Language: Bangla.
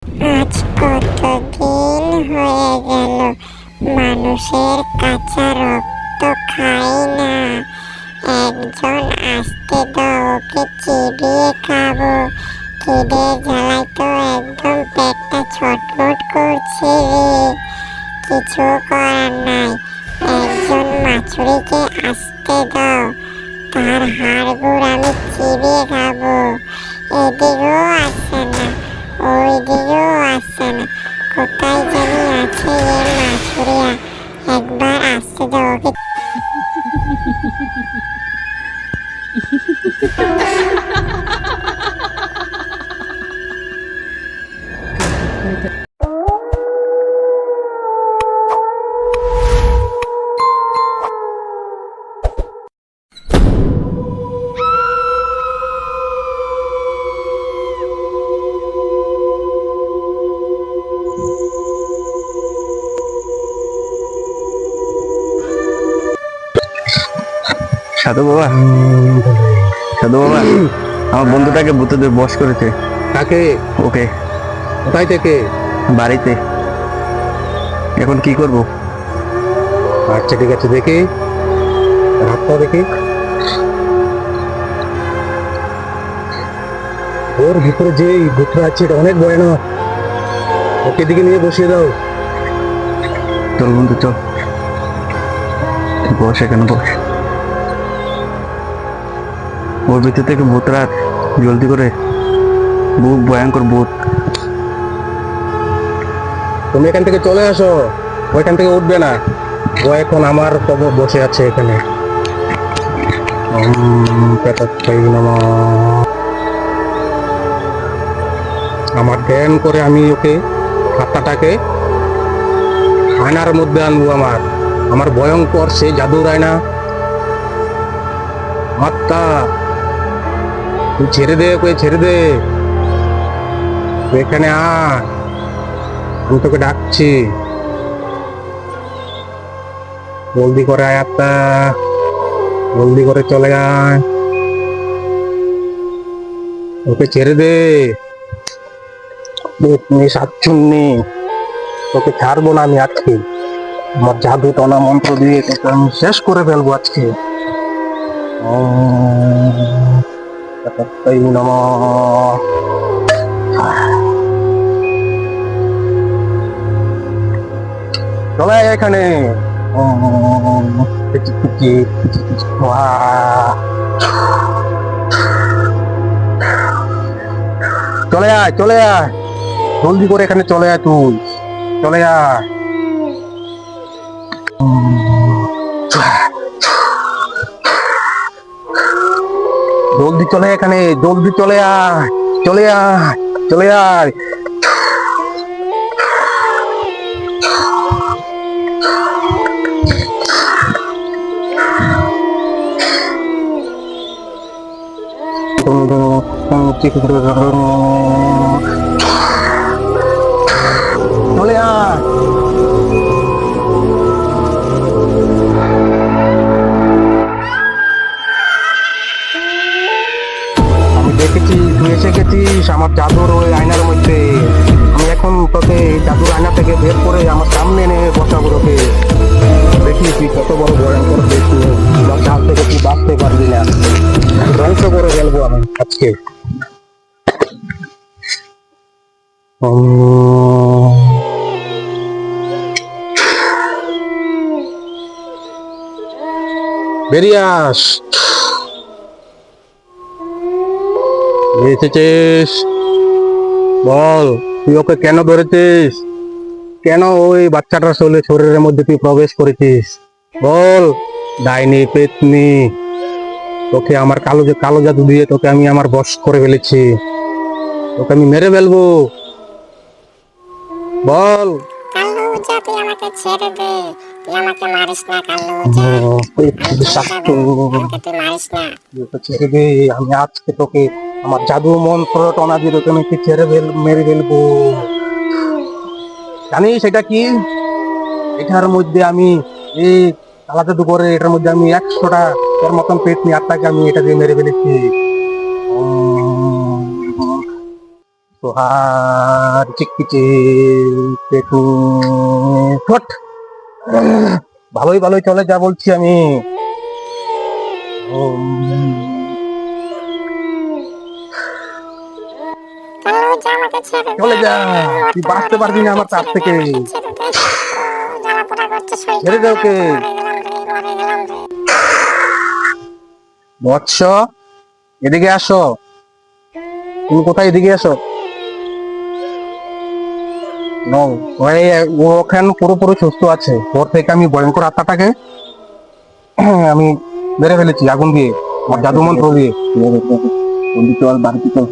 আজ কতদিন হয়ে গেল মানুষের কাঁচা রক্ত খাই না। একজন আসতে দাও, ওকে চিবিয়ে খাবো। খিদে জ্বালায় তো একদম পেটটা ছটফট করছে রে। কিছু করার নাই, একজন মাছুরিকে আসতে দাও, তার হাড়গুড় আমি চিবিয়ে খাবো। এদিকেও আসে না, ওই দিকেও আসে না, কোথায় জানি আছে এ মাছুরিয়া। একবার আসতে দাও ওকে। সাধু বাবা, সাধু বাবা, আমার বন্ধুটাকে ভূতেদের বশ করেছে। কাকে? ওকে। কোথায় থেকে? বাড়িতে। এখন কি করব? আচ্ছা ঠিক আছে, দেখি হাতটা দেখি। ওর ভিতরে যে ভূতটা আছে এটা অনেক ভয়ানক। ওকে দিকে নিয়ে বসিয়ে দাও। চল বন্ধু চল, বস এখানে বস। ওর ভিতর থেকে ভূত রাত, জলদি করে। ভূত, ভয়ঙ্কর ভূত। তুমি এখান থেকে চলে আসো, ওইখান থেকে উঠবে না। ও এখন আমার কবর বসে আছে এখানে। প্রেতাত্মায় নমঃ। আমার ধ্যান করে আমি ওকে, আত্মাটাকে আয়নার মধ্যে আনবো। আমার ভয়ঙ্কর সেই জাদুর আয়না। আত্মা, তুই ছেড়ে দে, ওকে ছেড়ে দে। তুই এখানে আয়, আমি তোকে ডাকছি। জলদি করে আয় আত্মা, জলদি করে চলে আয়। ওকে ছেড়ে দে। সাতচুন্নি, তোকে ছাড়বো না আমি আজকে। আমার জাদু টনা মন্ত্র দিয়ে তোকে আমি শেষ করে ফেলবো আজকে। ওম নমঃ। চলে আয় এখানে। চলে আয়, চলে আয়, জলদি করে এখানে চলে আয়, তুই চলে আয়। জলদি চলে এখানে, জলদি চলে আয়, চলে আয়, চলে আয়। চলে আয়। আমি দেখেছি তুই এসে গেছিস আমার জাদুর ওই আয়নার মধ্যে। আমি এখন তোকে জাদুর আয়না থেকে বের করে আমার সামনে এনে বসাবো তোকে। দেখি তুই কত বড় ভয়ঙ্কর দেখি, আমার জাল থেকে তুই বাঁচতে পারবি না। ধ্বংস করে ফেলবো আমি আজকে। বেরিয়ে আস। এসেছিস, বল তুই ওকে কেন ধরেছিস? কেন ওই বাচ্চাটার শরীরের মধ্যে তুই প্রবেশ করেছিস? বল। ডাইনি পেতনি, তোকে আমার কালো জাদু দিয়ে তোকে আমি আমার বশ করে ফেলেছি। তোকে আমি মেরে ফেলবো। বল। কালুজা, তুই আমাকে ছেড়ে দে, তুই আমাকে মারিস না কালুজা। আমাকে তুই মারিস না। ছেড়ে দে, আমি আজকে তোকে আমার জাদু মন্ত্র টনা দিয়ে তোকে আমি মেরে ফেলবো। জানিস সেটা কি? এটার মধ্যে আমি এই কালা জাদু করে এটার মধ্যে আমি 100টা তোর মতন পেতনি আত্মাকে আমি এটা দিয়ে মেরে ফেলেছি। তোহার চিকপিচে পেটনি ফট। ভালোই ভালোই চলে যা বলছি আমি। কালু যা আমাকে ছেড়ে দে। চলে যা, তুই বাঁচতে পারবি না আমার কাছ থেকে। ছেড়ে দে। জ্বালা পোড়া করছে শরীরটা। ছেড়ে দে ওকে। মরে গেলাম রে, মরে গেলাম রে। বৎস, এদিকে আসো। তুমি কোথায়? এদিকে আসো। নো, ও ওখানে পুরোপুরি সুস্থ আছে। ওর থেকে আমি ভয়ঙ্কর আত্মাটাকে আমি মেরে ফেলেছি আগুন দিয়ে, আমার জাদু মন্ত্র দিয়ে। চল বাড়িতে চল।